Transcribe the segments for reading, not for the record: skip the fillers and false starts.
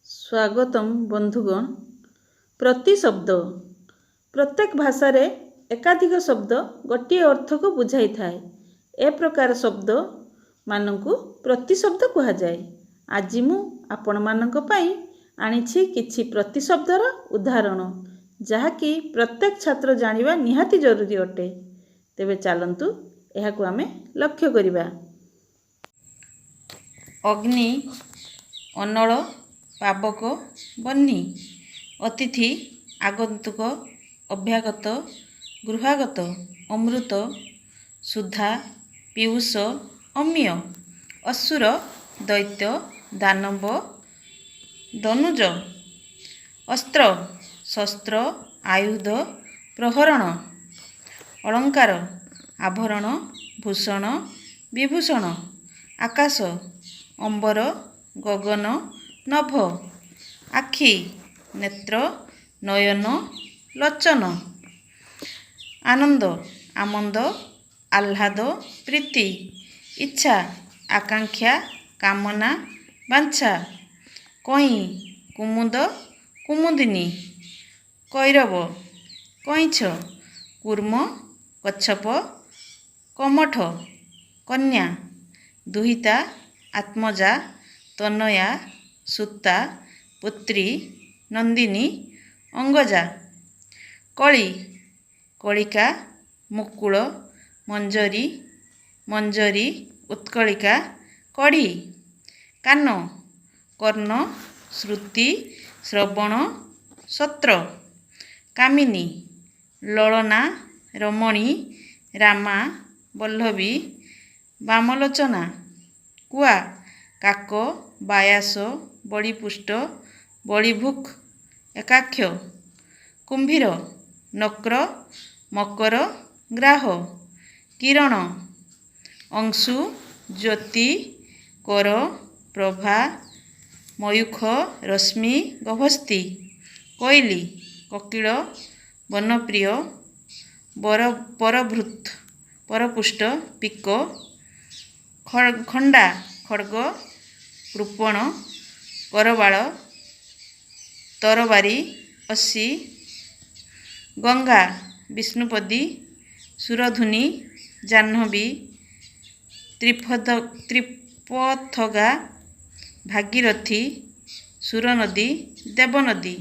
स्वागतम बंधुगण। प्रतिशब्द प्रत्येक भाषा रे एकाधिक शब्द गोटे अर्थ को बुझाई थाए। ए प्रकार शब्द मानकु प्रतिशब्द कहा जाए। आज मु आपण मानक पई आनिछि किछि प्रतिशब्दर उदाहरण जहाँकि प्रत्येक छात्र जानिबा निहाती जरूरी अटे। तेबे चलंतु एहाकु आमे लक्ष्य करिबा। अग्नि, अनल, पावक, बन्ही। अतिथि, आगंतुक, अभ्यागत, गृहागत, अमृत, सुधा, पीयूष, अम्य। असुर, दैत्य, दानव, दनुज। अस्त्र, शस्त्र, आयुध, प्रहरण। अलंकार, आभरण, भूषण, विभूषण। आकाश, अंबर, गगन, नभ। आखि, नेत्र, नयन, लोचन। आनंद, आमंद, आह्लाद, प्रीति। इच्छा, आकांक्षा, कामना, वांछा। कई, कुमुद, कुमुदिनी। कैरव, कईछ, कूर्म, कच्छप, कमठ। कन्या, दुहिता, आत्मजा, तनया, सुता, पुत्री, नंदिनी, अंगजा। कली, कलिका, मुकुल, मंजरी, मंजरी, उत्कलिका, कढ़ी। कान, कर्ण, श्रुति, श्रवण, सत्र। कामिनी, ललना, रमणी, रामा, वल्लभी, वामलोचना। कुआ, काक, बायास, बड़ीपुष्ट, बड़ीभुक, एकाक्ष। कुंभीर, नक्र, मकर, ग्राह। किरण, अंशु, ज्योति, कर, प्रभा, मयूख, रश्मि, गभस्ती। कोइली, कोकिल, वनप्रिय, परभृत, परपुष्ट, पिक। खंडा, खड्ग, कृपण, करवाल, तरबारी, असी। गंगा, विष्णुपदी, सुरधुनी, जाह्नवी, त्रिपथगा, भागीरथी, सुरनदी, देवनदी।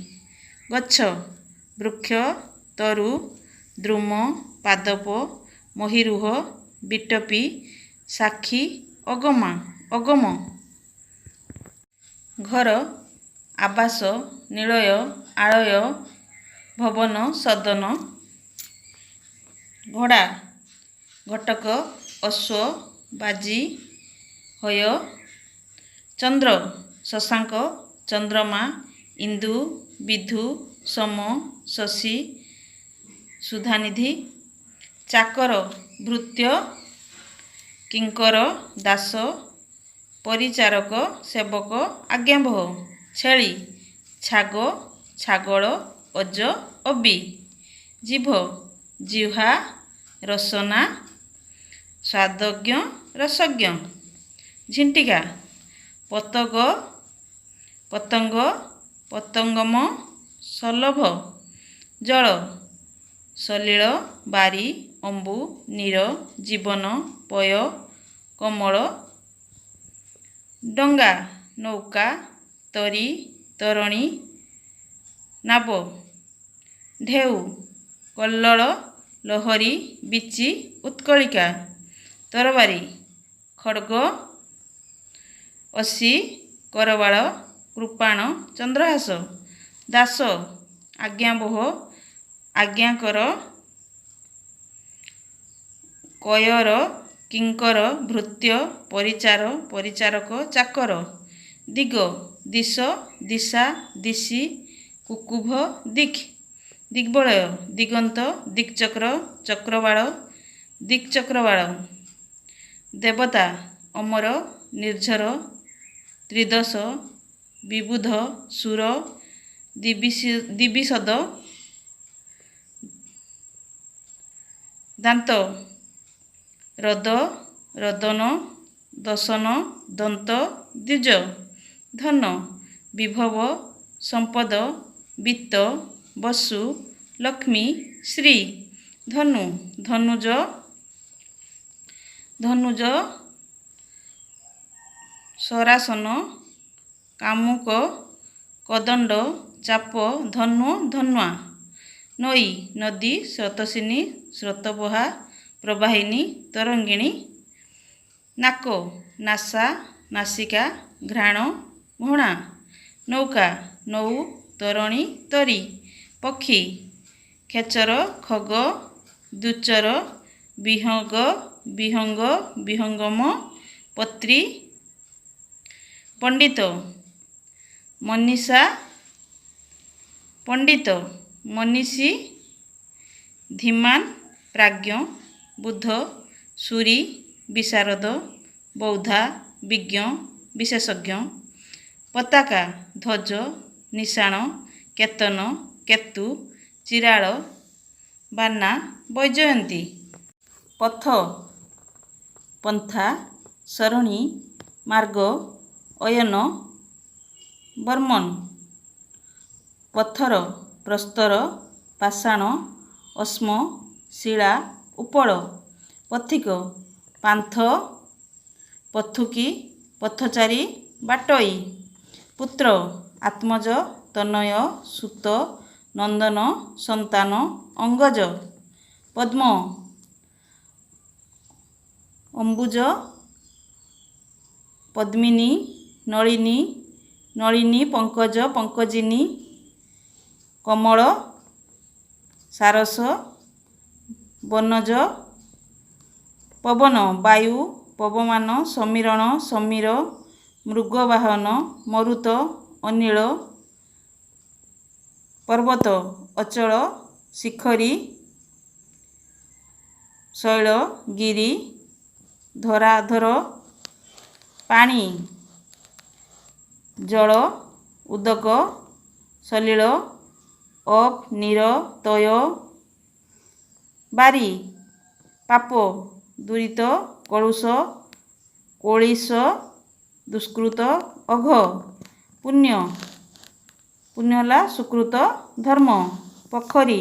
गच्छ, वृक्ष, तरु, द्रुम, पादप, महिरुह, बिटपी, साक्षी, अगमा, अगम। घर, आवास, निलय, आलय, भवन, सदन। घोड़ा, घटक, अश्व, बाजी, हय। चंद्र, शशांक, चंद्रमा, इंदु, विधु, सम, शशि, सुधानिधि। चाकर, भृत्य, किंकर, दास, परिचारक, सेवक, आज्ञावह। छेली, छाग, छागल, अज, अबी। जीभ, जिह्वा, रसना, स्वादज्ञ, रसज्ञ। झिंटिका, पतंग, पतंग, पतंगम, सलभ। जल, सलिल, बारी, अंबु, नीर, जीवन, पय, कमल। डंगा, नौका, तरी, तरणी, नाव। ढेउ, कल्लड़, लहरी, बिची, उत्कलिका। तरबारी, खड्ग, असी, करवाल, कृपाण, चंद्रहास। दास, आज्ञावह, आज्ञाकर, कयर, किंकर, भृत्य, परिचार, परिचारक, चाकर। दिग, दिश, दिशा, दिशी, कुकुभ, दिक्। दिग्बलय, दिगंत, दिक्चक्र, चक्रवाल, दिक्चक्रवाल। देवता, अमर, निर्झर, त्रिदश, विबुध, सुर, दिविशद। दांत, रद, रदन, ଦଶନ ଦନ୍ତ ଦ୍ୱିଜ। ଧନ ବିଭବ ସମ୍ପଦ ବିତ୍ତ ବସୁ ଲକ୍ଷ୍ମୀ ଶ୍ରୀ। ଧନୁ ଧନୁଜ ଧନୁଜ ସରାସନ କାମୁକ କଦଣ୍ଡ ଚାପ ଧନୁ ଧନ୍ୱା। ନଈ ନଦୀ ସ୍ରୋତସ୍ୱିନୀ ସ୍ରୋତବହା ପ୍ରବାହିନୀ ତରଙ୍ଗିଣୀ। ନାକ ନାସା ନାସିକା ଘ୍ରାଣ ଘୃଣା। ନୌକା ନୌ ତରଣୀ ତରୀ। ପକ୍ଷୀ ଖେଚର ଖଗ ଦ୍ୱିଚର ବିହଗ ବିହଙ୍ଗ ବିହଙ୍ଗମ ପତ୍ରୀ। ପଣ୍ଡିତ ମନୀଷା ପଣ୍ଡିତ ମନୀଷୀ। ଧୀମାନ ପ୍ରାଜ୍ଞ ବୁଦ୍ଧ ସୁରୀ ବିଶାରଦ ବୌଦ୍ଧା ବିଜ୍ଞ ବିଶେଷଜ୍ଞ। ପତାକା ଧ୍ୱଜ ନିଶାଣ କେତନ କେତୁ ଚିରାଳ ବାନା ବୈଜୟନ୍ତୀ। ପଥ ପନ୍ଥା ସରଣୀ ମାର୍ଗ ଅୟନ ବର୍ମନ। ପଥର ପ୍ରସ୍ତର ପାଷାଣ ଅଶ୍ମ ଶିଳା ଉପଳ। ପଥିକ ପାନ୍ଥ ପଥୁକୀ ପଥଚାରୀ ବାଟୋଇ। ପୁତ୍ର ଆତ୍ମଜ ତନୟ ସୁତ ନନ୍ଦନ ସନ୍ତାନ ଅଙ୍ଗଜ। ପଦ୍ମ ଅମ୍ବୁଜ ପଦ୍ମିନୀ ନଳିନୀ ନଳିନୀ ପଙ୍କଜ ପଙ୍କଜିନୀ। କମଳ ସାରସ ବନଜ। ପବନ ବାୟୁ ପବମାନ ସମୀରଣ ସମୀର ମୃଗବାହନ ମରୁତ ଅନିଳ। ପର୍ବତ ଅଚଳ ଶିଖରୀ ଶୈଳ ଗିରି ଧରାଧର। ପାଣି ଜଳ ଉଦକ ସଲିଳ ଅପ ନୀର ତୟ। ବାରି ପାପ ଦୂରିତ କଳୁଷ କୋଳିସ ଦୁଷ୍କୃତ ଅଘ। ପୁଣ୍ୟ ପୁଣ୍ୟ ହେଲା ସୁକୃତ ଧର୍ମ। ପୋଖରୀ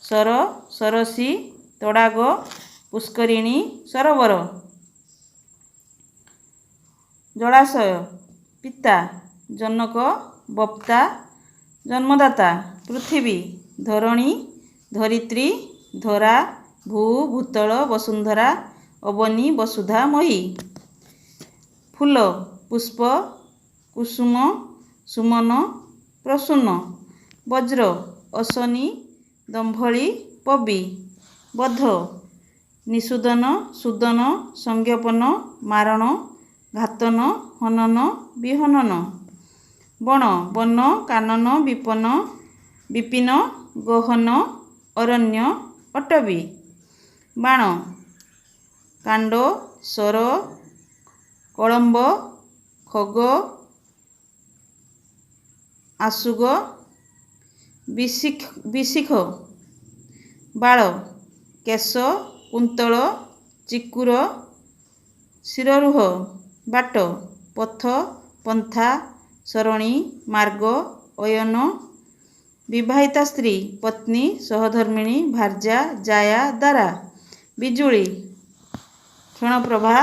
ସର ସରସୀ ତଡ଼ାଗ ପୁଷ୍କରିଣୀ ସରୋବର। ଜଳାଶୟ ପିତା ଜନକ ବକ୍ତା ଜନ୍ମଦାତା। ପୃଥିବୀ ଧରଣୀ ଧରିତ୍ରୀ ଧରା ଭୂ ଭୂତଳ ବସୁନ୍ଧରା ଅବନୀ ବସୁଧା ମୟୀ। ଫୁଲ ପୁଷ୍ପ କୁସୁମ ସୁମନ ପ୍ରସୂନ। ବଜ୍ର ଅଶ୍ୱନୀ ଦମ୍ଭଳି ପବୀ। ବଧ ନିଷୂଦନ ସୂଦନ ସଂଜ୍ଞାପନ ମାରଣ ଘାତନ ହନନ ବିହନନ। ବଣ ବନ କାନନ ବିପନ ବିପିନ ଗହନ ଅରଣ୍ୟ ଅଟବୀ। ବାଣ କାଣ୍ଡ ଶର କଳମ୍ବ ଖଗ ଆଶୁଗ ବିଶିଖ। ବାଳ କେଶ କୁନ୍ତଳ ଚିକୁର ଶିରରୁହ। ବାଟ ପଥ ପନ୍ଥା ସରଣୀ ମାର୍ଗ ଅୟନ। ବିବାହିତା ସ୍ତ୍ରୀ ପତ୍ନୀ ସହଧର୍ମିଣୀ ଭାର୍ଯ୍ୟା ଜାୟା ଦାରା। ବିଜୁଳି କ୍ଷଣପ୍ରଭା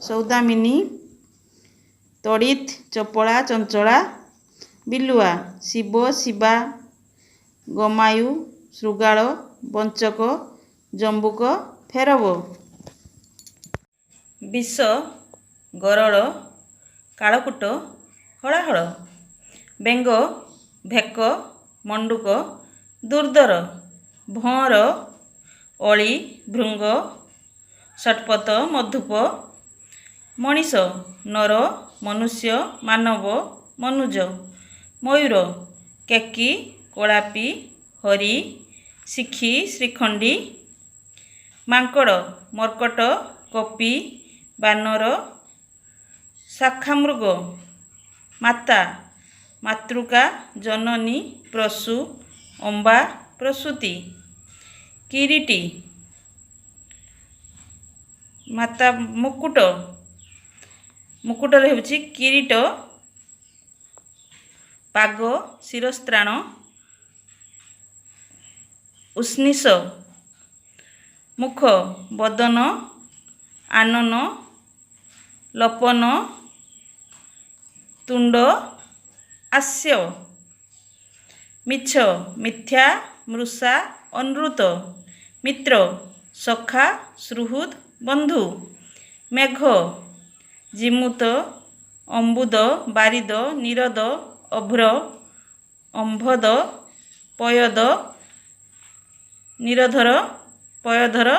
ସୌଦାମିନୀ ତଡ଼ିତ୍ ଚପଳା ଚଞ୍ଚଳା। ବିଲୁଆ ଶିବ ଶିବା ଗମାୟୁ ଶୃଗାଳ ବଞ୍ଚକ ଜମ୍ବୁକ ଫେରବ। ବିଷ ଗରଳ କାଳକୂଟ ହଳାହଳ। ବେଙ୍ଗ ଭେକ ମଣ୍ଡୁକ ଦୁର୍ଦ୍ଧର। ଭଅଁର ଅଳି ଭୃଙ୍ଗ ଷଟ୍ପଥ ମଧୁପ। ମଣିଷ ନର ମନୁଷ୍ୟ ମାନବ ମନୁଜ। ମୟୂର କେକି କଳାପି ହରି ଶିଖି ଶ୍ରୀଖଣ୍ଡୀ। ମାଙ୍କଡ଼ ମର୍କଟ କପି ବାନର ଶାଖାମୃଗ। ମାତା ମାତୃକା ଜନନୀ ପ୍ରସୂ ଅମ୍ବା ପ୍ରସୂତି। କିରୀଟୀ ମାତା ମୁକୁଟ। ମୁକୁଟରେ ହେଉଛି କିରୀଟ, ପାଗ, ଶିରସ୍ତ୍ରାଣ, ଉଷ୍ଣିଷ, ମୁଖ, ବଦନ, ଆନନ, ଲପନ, ତୁଣ୍ଡ, ହାସ୍ୟ, ମିଛ, ମିଥ୍ୟା, ମୃଷା, ଅନୃତ, ମିତ୍ର, ସଖା, ସୁହୃଦ୍, ବନ୍ଧୁ, ମେଘ, ଜିମୁତ, ଅମ୍ବୁଦ, ବାରିଦ, ନିରଦ, ଅଭ୍ର, ଅମ୍ଭଦ, ପୟଦ, ନିରଧର, ପୟଧର,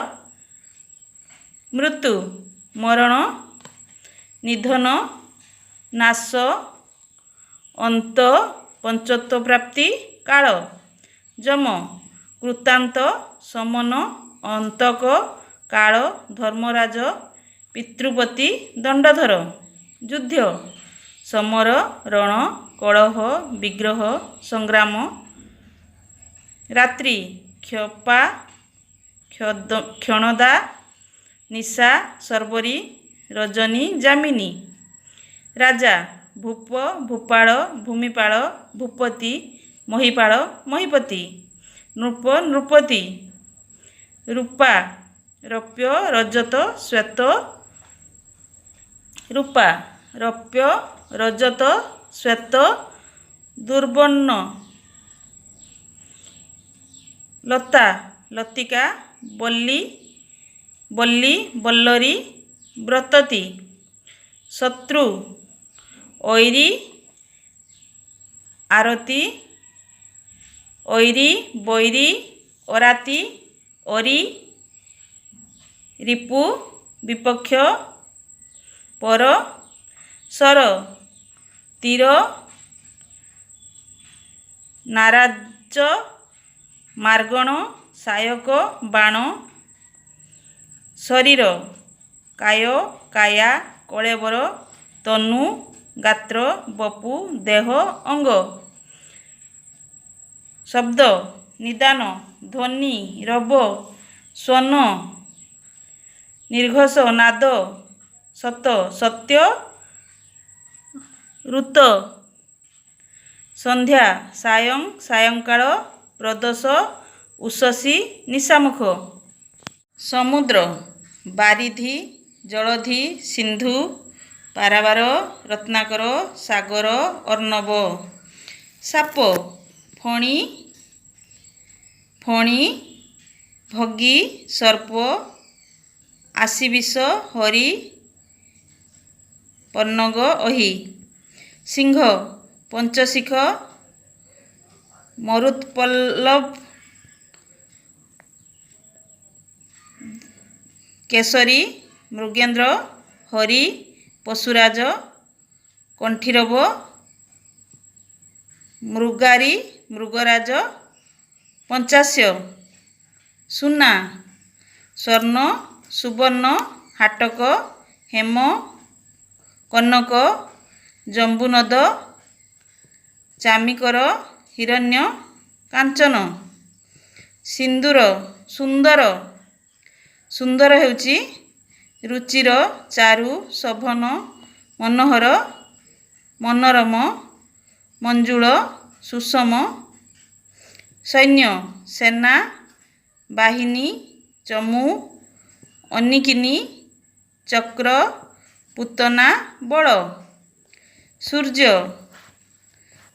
ମୃତ୍ୟୁ, ମରଣ, ନିଧନ, ନାଶ, ଅନ୍ତ, ପଞ୍ଚତ୍ୱ ପ୍ରାପ୍ତି, କାଳ, ଯମ, କୃତାନ୍ତ, ସମନ, ଅନ୍ତକ, କାଳ, ଧର୍ମରାଜ, ପିତୃପତି, ଦଣ୍ଡଧର, ଯୁଦ୍ଧ, ସମର, ରଣ, କଳହ, ବିଗ୍ରହ, ସଂଗ୍ରାମ, ରାତ୍ରି, କ୍ଷପା, କ୍ଷଣଦା, ନିଶା, ଶର୍ବରୀ, ରଜନୀ, ଯାମିନୀ, ରାଜା, ଭୂପ, ଭୂପାଳ, ଭୂମିପାଳ, ଭୂପତି, ମହିପାଳ, ମହିପତି, ନୃପ, ନୃପତି, ରୂପା, ରୌପ୍ୟ, ରଜତ, ଶ୍ୱେତ, ରୂପା, ରୌପ୍ୟ, ରଜତ, ଶ୍ୱେତ, ଦୁର୍ବର୍ଣ୍ଣ, ଲତା, ଲତିକା, ବଲ୍ଲୀ, ବଲ୍ଲୀ, ବଲ୍ଲରୀ, ବ୍ରତତୀ, ଶତ୍ରୁ, ଐରୀ, ଆରତୀ, ଐରୀ, ବୈରୀ, ଅରାତି, ଅରି, ରିପୁ, ବିପକ୍ଷ, ପର, ଶର, ତୀର, ନାରାଜ, ମାର୍ଗଣ, ସାୟକ, ବାଣ, ଶରୀର, କାୟ, କାୟା, କଳେବର, ତନୁ, ଗାତ୍ର, ବପୁ, ଦେହ, ଅଙ୍ଗ, ଶବ୍ଦ, ନିଦାନ, ଧ୍ୱନି, ରବ, ସ୍ୱନ, ନିର୍ଘୋଷ, ନାଦ, ସତ, ସତ୍ୟ, ଋତ, ସନ୍ଧ୍ୟା, ସାୟଂ, ସାୟଂକାଳ, ପ୍ରଦୋଷ, ଉଷସି, ନିଶାମୁଖ, ସମୁଦ୍ର, ବାରିଧି, ଜଳଧି, ସିନ୍ଧୁ, ପାରାବାର, ରତ୍ନାକର, ସାଗର, ଅର୍ଣ୍ଣବ, ସାପ, ଫଣୀ, ଫଣୀ, ଭଗୀ, ସର୍ପ, ଆଶିବିଷ, ହରି, ପନ୍ନଗ, ଅହି, ସିଂହ, ପଞ୍ଚଶିଖ, ମରୁତ୍ପଲ୍ଲବ, କେଶରୀ, ମୃଗେନ୍ଦ୍ର, ହରି, ପଶୁରାଜ, କଣ୍ଠୀରବ, ମୃଗାରୀ, ମୃଗରାଜ, ପଞ୍ଚାସ୍ୟ, ସୁନା, ସ୍ୱର୍ଣ୍ଣ, ସୁବର୍ଣ୍ଣ, ହାଟକ, ହେମ, କନକ, ଜମ୍ବୁନଦ, ଚାମିକର, ହିରଣ୍ୟ, କାଞ୍ଚନ, ସିନ୍ଦୁର, ସୁନ୍ଦର, ସୁନ୍ଦର ହେଉଛି ରୁଚିର, ଚାରୁ, ଶୋଭନ, ମନୋହର, ମନୋରମ, ମଞ୍ଜୁଳ, ସୁଷମ, ସୈନ୍ୟ, ସେନା, ବାହିନୀ, ଚମୁ, ଅନିକିନି, ଚକ୍ର, ପୂତନା, ବଳ, ସୂର୍ଯ୍ୟ,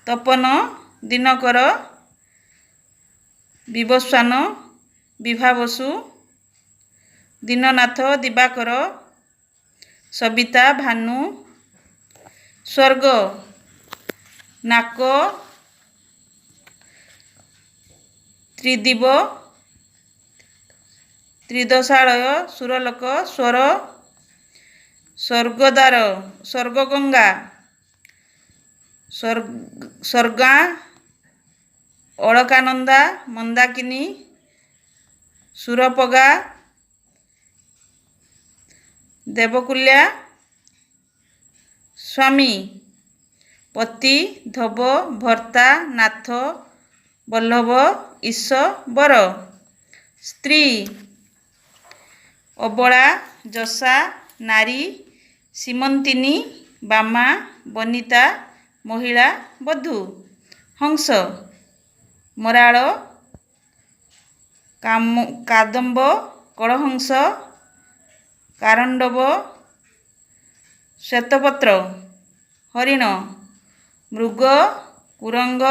ତପନ, ଦିନକର, ବିବସ୍ୱାନ, ବିଭାବସୁ, ଦୀନନାଥ, ଦିବାକର, ସବିତା, ଭାନୁ, ସ୍ୱର୍ଗ, ନାକ, ତ୍ରିଦିବ, ତ୍ରିଦଶାଳୟ, ସୁରଲୋକ, ସ୍ୱର, ସ୍ୱର୍ଗଦ୍ୱାର, ସ୍ୱର୍ଗଗଙ୍ଗା, ସ୍ୱର୍ଗା, ଅଳକାନନ୍ଦା, ମନ୍ଦାକିନୀ, ସୁରପଗା, ଦେବକୁଲ୍ୟା, ସ୍ୱାମୀ, ପତି, ଧୋବ, ଭର୍ତ୍ତା, ନାଥ, ବଲ୍ଲଭ, ଈଶ, ବର, ସ୍ତ୍ରୀ, ଅବଳା, ଯଶା, ନାରୀ, ସୀମନ୍ତିନୀ ବାମା ବନିତା ମହିଳା ବଧୂ। ହଂସ ମରାଳ କାଦମ୍ବ କଳହଂସ କାରଣ୍ଡବ ଶ୍ୱେତପତ୍ର। ହରିଣ ମୃଗ କୁରଙ୍ଗ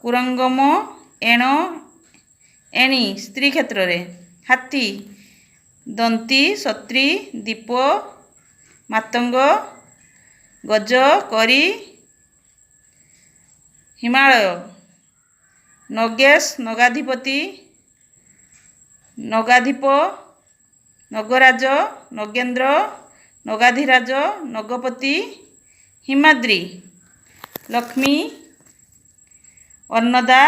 କୁରଙ୍ଗମ ଏଣ ଏଣି ସ୍ତ୍ରୀ କ୍ଷେତ୍ରରେ। ହାତୀ ଦନ୍ତୀ ସତ୍ରୀ ଦୀପ ମାତଙ୍ଗ ଗଜ କରି ହିମାଳୟ। ନଗେଶ ନଗାଧିପତି ନଗାଧିପ ନଗରାଜ ନଗେନ୍ଦ୍ର ନଗାଧିରାଜ ନଗପତି ହିମାଦ୍ରି। ଲକ୍ଷ୍ମୀ ଅନ୍ନଦା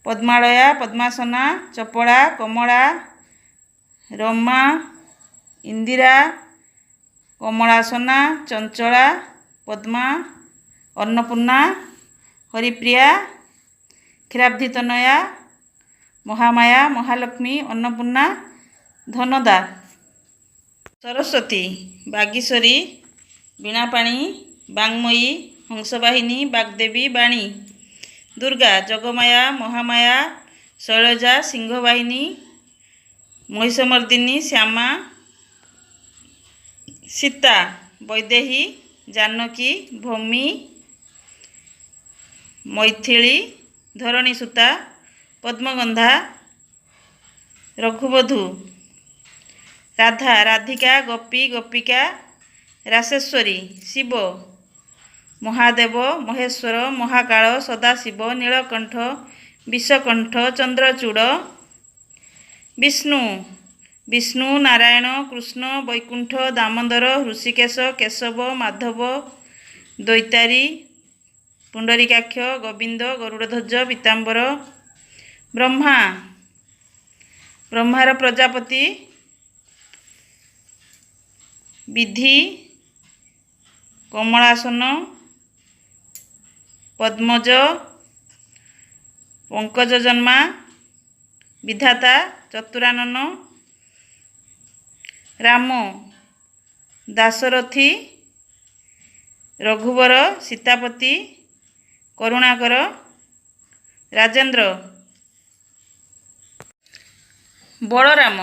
ପଦ୍ମାଳୟା ପଦ୍ମାସନା ଚପଳା କମଳା ରମା ଇନ୍ଦିରା କମଳାସନା ଚଞ୍ଚଳା ପଦ୍ମା ଅନ୍ନପୂର୍ଣ୍ଣା ହରିପ୍ରିୟା କ୍ଷୀରାବ୍ଧିତନୟା ମହାମାୟା ମହାଲକ୍ଷ୍ମୀ ଅନ୍ନପୂର୍ଣ୍ଣା ଧନଦା। ସରସ୍ୱତୀ ବାଗୀଶ୍ୱରୀ ବୀଣାପାଣି ବାଙ୍ଗ୍ମୟୀ ହଂସବାହିନୀ ବାଗ୍ଦେବୀ ବାଣୀ। ଦୁର୍ଗା ଜଗମାୟା ମହାମାୟା ଶୈଳଜା ସିଂହବାହିନୀ ମହିଷମର୍ଦିନୀ ଶ୍ୟାମା। ସୀତା ବୈଦେହୀ ଜାନକୀ ଭୂମି ମୈଥିଳୀ ଧରଣୀସୁତା ପଦ୍ମଗନ୍ଧା ରଘୁବଧୂ। ରାଧା ରାଧିକା ଗୋପୀ ଗୋପିକା ରାସେଶ୍ୱରୀ। ଶିବ ମହାଦେବ ମହେଶ୍ୱର ମହାକାଳ ସଦାଶିବ ନୀଳକଣ୍ଠ ବିଷକଣ୍ଠ ଚନ୍ଦ୍ରଚୂଡ଼। ବିଷ୍ଣୁ ବିଷ୍ଣୁ ନାରାୟଣ କୃଷ୍ଣ ବୈକୁଣ୍ଠ ଦାମୋଦର ହୃଷିକେଶ କେଶବ ମାଧବ ଦୈତାରୀ ପୁଣ୍ଡରୀକାକ୍ଷ ଗୋବିନ୍ଦ ଗରୁଡ଼ଧ୍ୱଜ ପୀତାମ୍ବର। ବ୍ରହ୍ମା ବ୍ରହ୍ମାର ପ୍ରଜାପତି ବିଧି କମଳାସନ ପଦ୍ମଜ ପଙ୍କଜଜନ୍ମା ବିଧାତା ଚତୁରାନନ। ରାମ ଦାଶରଥୀ ରଘୁବର ସୀତାପତି କରୁଣାକର ରାଜେନ୍ଦ୍ର। ବଳରାମ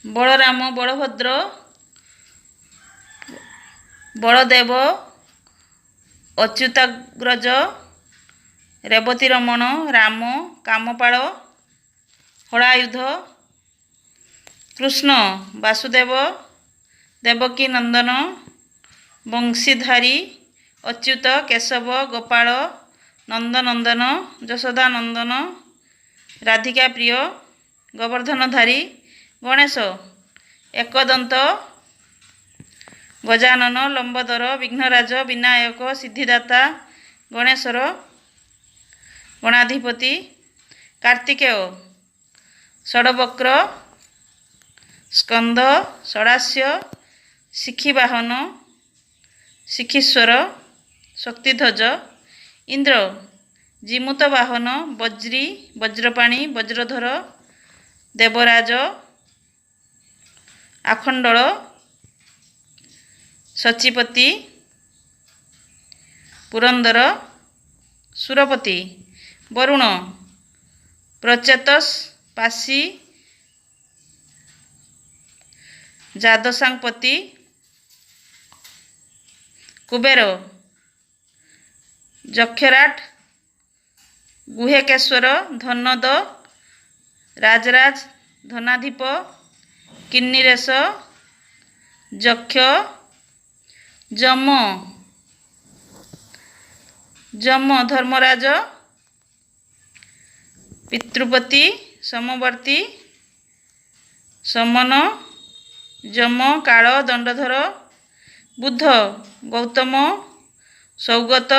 ବଳରାମ ବଳଭଦ୍ର ବଳଦେବ ଅଚ୍ୟୁତାଗ୍ରଜ ରେବତୀରମଣ ରାମ କାମପାଳ ହଳାୟୁଧ। କୃଷ୍ଣ ବାସୁଦେବ ଦେବକୀ ନନ୍ଦନ ବଂଶୀଧାରୀ ଅଚ୍ୟୁତ କେଶବ ଗୋପାଳ ନନ୍ଦନନ୍ଦନ ଯଶୋଦାନନ୍ଦନ ରାଧିକା ପ୍ରିୟ ଗୋବର୍ଦ୍ଧନଧାରୀ। ଗଣେଶ ଏକଦନ୍ତ ଗଜାନନ ଲମ୍ବୋଦର ବିଘ୍ନରାଜ ବିନାୟକ ସିଦ୍ଧିଦାତା ଗଣେଶର ଗଣାଧିପତି। କାର୍ତ୍ତିକେୟ ଷଡ଼ବକ୍ର ସ୍କନ୍ଦ ଷଡ଼ାସ୍ୟ ଶିଖିବାହନ ଶିଖୀଶ୍ୱର ଶକ୍ତିଧ୍ୱଜ। ଇନ୍ଦ୍ର ଜିମୁତ ବାହନ ବଜ୍ରୀ ବଜ୍ରପାଣି ବଜ୍ରଧର ଦେବରାଜ ଆଖଣ୍ଡଳ ସଚିପତି ପୁରନ୍ଦର ସୁରପତି। ବରୁଣ ପ୍ରଚେତସ୍ ପାଶୀ ଯାଦଶାଂପତି। କୁବେର ଯକ୍ଷରାଟ ଗୁହେକେଶ୍ୱର ଧନଦ ରାଜରାଜ ଧନାଧିପ କିନ୍ନିରେଶ ଯକ୍ଷ। ଯମ ଯମ ଧର୍ମରାଜ ପିତୃପତି ସମବର୍ତ୍ତୀ ସମନ ଯମ କାଳ ଦଣ୍ଡଧର। ବୁଦ୍ଧ ଗୌତମ ସୌଗତ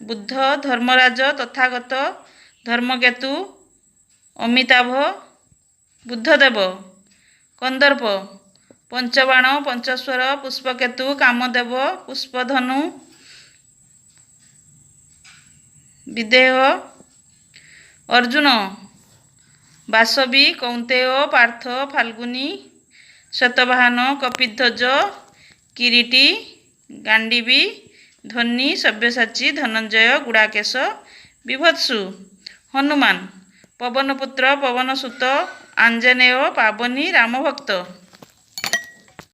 ବୁଦ୍ଧ ଧର୍ମରାଜ ତଥାଗତ ଧର୍ମକେତୁ ଅମିତାଭ ବୁଦ୍ଧଦେବ। କନ୍ଦର୍ପ ପଞ୍ଚବାଣ ପଞ୍ଚସ୍ୱର ପୁଷ୍ପକେତୁ କାମଦେବ ପୁଷ୍ପଧନୁ ବିଦେହ। ଅର୍ଜୁନ ବାସବୀ କୌନ୍ତେୟ ପାର୍ଥ ଫାଲ୍ଗୁନୀ ଶତବାହନ, କପିଧ୍ୱଜ, କିରୀଟି, ଗାଣ୍ଡିବୀ, ଧ୍ୱନି, ସବ୍ୟସାଚୀ, ଧନଞ୍ଜୟ, ଗୁଡ଼ାକେଶ, ବିଭତ୍ସୁ। ହନୁମାନ ପବନପୁତ୍ର, ପବନସୁତ, ଆଞ୍ଜନେୟ, ପାବନୀ, ରାମଭକ୍ତ।